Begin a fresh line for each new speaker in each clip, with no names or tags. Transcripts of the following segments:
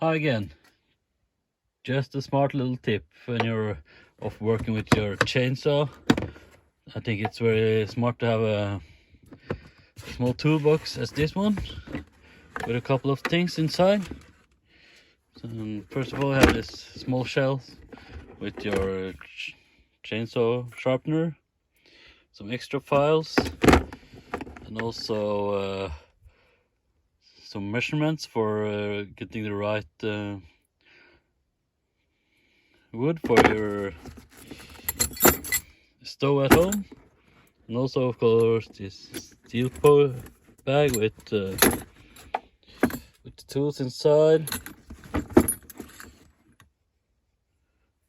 Hi again. Just a smart little tip when you're off working with your chainsaw. I think it's very smart to have a small toolbox as this one with a couple of things inside. So, first of all, you have this small shelf with your chainsaw sharpener, some extra files, and also some measurements for getting the right wood for your stove at home. And also, of course, this steel bag with the tools inside.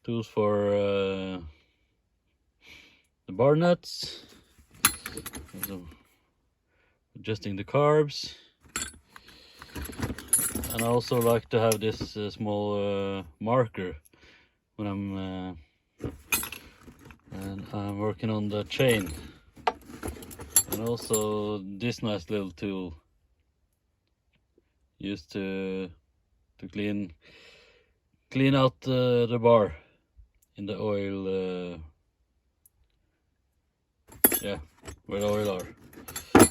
Tools for the bar nuts, also adjusting the carbs. And I also like to have this small marker when I'm working on the chain. And also this nice little tool used to clean out the bar in the oil, yeah, where the oil are.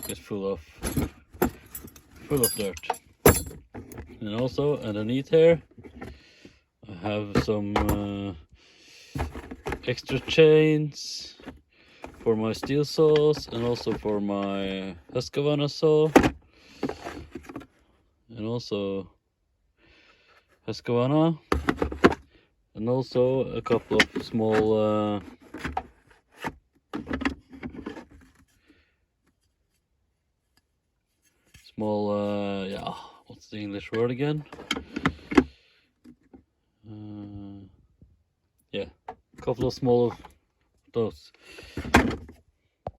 It's full of dirt. And also underneath here I have some extra chains for my steel saws and also for my Husqvarna saw, and also Husqvarna, and also a couple of small yeah, what's the English word again? Yeah, a couple of small those.